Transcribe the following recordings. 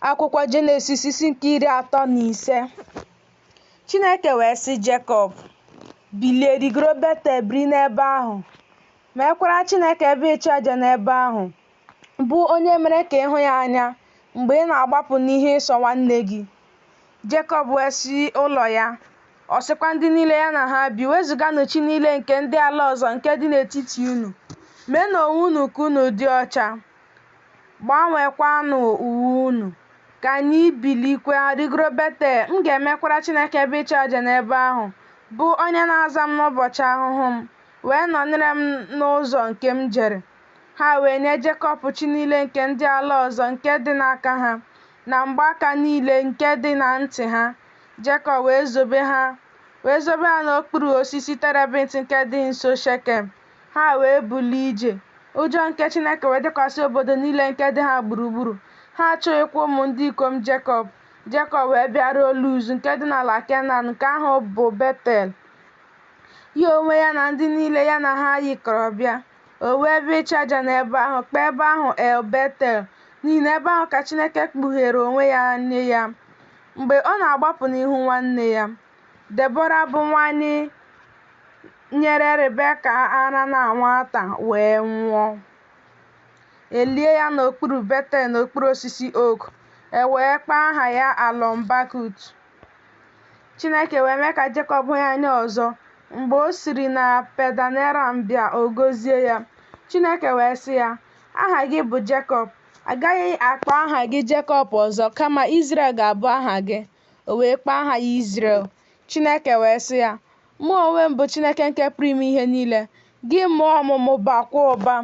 Akwụkwọ Jenesis isi nke 35. Chineke wee sị Jekọb, bilie rigoro Betel biri n'ebe ahụ, mekwara Chineke ebe ịchụ aja n'ebe ahụ, bụ onye mere ka ịhụ ya anya mgbe ị na-agbapụ n'ihe ịsọ nwanne gị. Jekọb wee sị ụlọ ya, ọ sịkwa ndị niile ya na ha bi, wezuganụ chi niile nke ndị ala ọzọ nke dị n'etiti unu, mee na onwe unu ka unu dị ọcha, gbanweekwanụ uwe unu, ka anyị bilikwa rigoro Betel. M ga-emekwara Chineke ebe ịchụ aja n'ebe ahụ, bụ onye na-aza m n'ụbọchị ahụhụ m, wee nọnyere m n'ụzọ nke m jere. Ha wee nye Jekọb chi niile nke ndị ala ọzọ nke dị n'aka ha, na mgbaaka niile nke dị na ntị ha. Jekọb wee zobe ha n'okpuru osisi terebint nke dị nso Shekem. Ha wee bulie ije. Ụjọ nke Chineke wee dịkwasị obodo niile nke dị ha gburugburu. Ha achọghịkwa ụmụ ndị ikom Jekọb. Jekọb wee bịaruo Luz nke dị n'ala Kenan, nke ahụ bụ Betel. Ya onwe ya na ndị niile ya na ha yikọrọ bịa. O wee ebe ịchụ aja n'ebe ahụ, kpọọ ebe ahụ El Betel, n'ihi na ebe ahụ ka Chineke kpughere onwe ya nye ya mgbe ọ na-agbapụ n'ihu nwanne ya. Debọra bụ nwanyị nyere Rebeka ara na nwata wee nwụọ. Elie ya n'okpuru Betel n'okpuru osisi ook, wee kpọọ aha ya Alon-Bakut. Chineke wee mee ka Jekọb hụ ya anya ọzọ mgbe o siri na Padan-Aram bịa, o gọzie ya. Chineke wee sị ya, aha gị bụ Jekọb, agaghị akpọ aha gị Jekọb ọzọ, kama Izrel ga-abụ aha gị. O wee kpọọ aha ya Izrel. Chineke wee sị ya, mụ onwe m bụ Chineke nke pụrụ ime ihe niile. Gị mụọ ọmụmụ, bakwa ụba.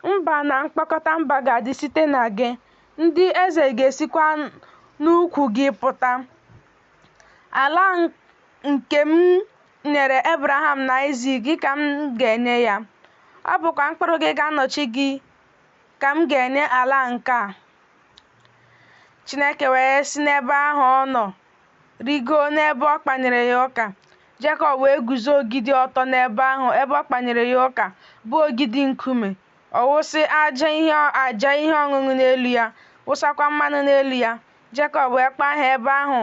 Mba na mkpokọta mba ga-adị site na gị. Ndị eze ga-esikwa n'ukwu gị pụta. Ala nke m nyere Abraham na Isak gị ka m ga-enye ya. Ọ bụkwa mkpụrụ gị ga-anọchi gị ka m ga-enye ala nke a. Chineke wee si n'ebe ahụ ọ nọ rigoo n'ebe ọ kpanyere ya ụka. Jekọb wee guzo ogidi ọtọ n'ebe ahụ ebe ọ kpanyere ya ụka, bụ ogidi nkume. Ọ wụsị aja ihe ọṅụṅụ n'elu ya, wụsakwa mmanụ n'elu ya. Jekọb wee kpọọ aha ebe ahụ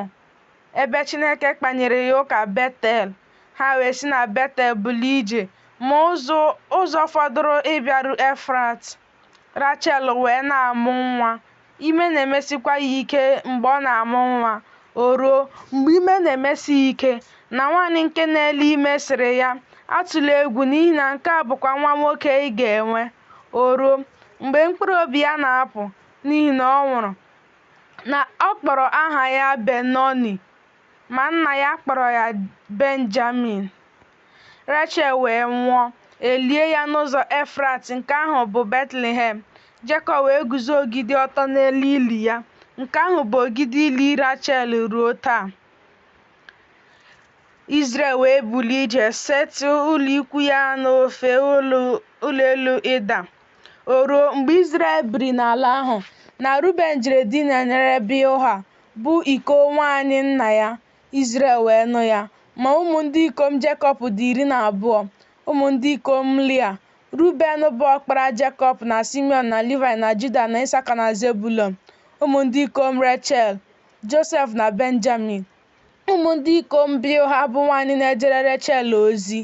ebe Chineke kpanyere ya ụka Betel. Ha wee si na Betel bulie ije, ma ụzọ fọdụrụ ịbịaru Efrat. Rachel wee na-amụ nwa. Ime na-emesikwa ya ike mgbe ọ na-amụ nwa. O ruo mgbe ime na-emesi ya ike, na nwaanyị nke na-ele ime sịrị ya, atụla egwu, n'ihi na nke a bụkwa nwa nwoke ị ga-enwe. O ruo mgbe mkpụrụ obi ya na-apụ n'ihi na ọ nwụrụ, na ọ kpọrọ aha ya Benoni, ma nna ya kpọrọ ya Benjamin. Rachel wee nwụọ, elie ya n'ụzọ Efrat, nke ahụ bụ Betlehem. Jekọb wee guzo ogidi ọtọ n'elu ili ya. Nke ahụ bụ ogidi ili Rachel ruo taa. Izrel wee bulie ije setụ ụlọ ikwu ya n'ofe ụlọ elu Ịda. O ruo mgbe Izrel biri n'ala ahụ, na Ruben jere dinanyere Bilha, bụ iko nwaanyị nna ya. Izrel wee nụ ya. Ma ụmụ ndị ikom Jekọb dị 12. Ụmụ ndị ikom Lia: Ruben bụ ọkpara Jekọb, na Simeon, na Livai, na Juda, na Isaka, na Zebulọn. Ụmụ ndị ikom Rechel: Josef na Benjamin. Ụmụ ndị ikom Bilha bụ nwanyị na-ejere Rechel ozi: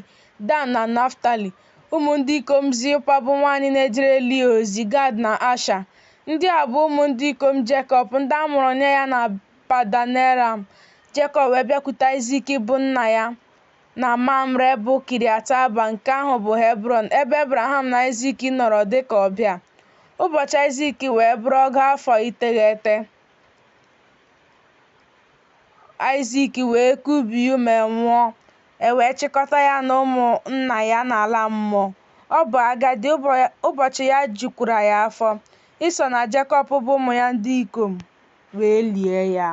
Dan na Naftali. Ụmụ ndị ikom Zilpa bụ nwanyị na-ejere Lia ozi: Gad na Asha. Ndị a bụ ụmụ ndị ikom Jekọb, ndị a mụrụ nye ya na Padan-Aram. Jekọb wee bịakwute Isak bụ nna ya na Mamre bụ Kiriat Arba, nke ahụ bụ Hebrọn, ebe Abraham na Isak nọrọ dịka ọbịa. Ụbọchị Isak wee bụrụ ọgụ afọ 9. Isak wee kubie ume nwụọ, wee chịkọta ya na ụmụnna ya n'ala mmụọ. Ọ bụ agadi, ụbọchị ya jukwara ya afọ. Ịsọ na Jekọb bụ ụmụ ya ndị ikom wee lie ya.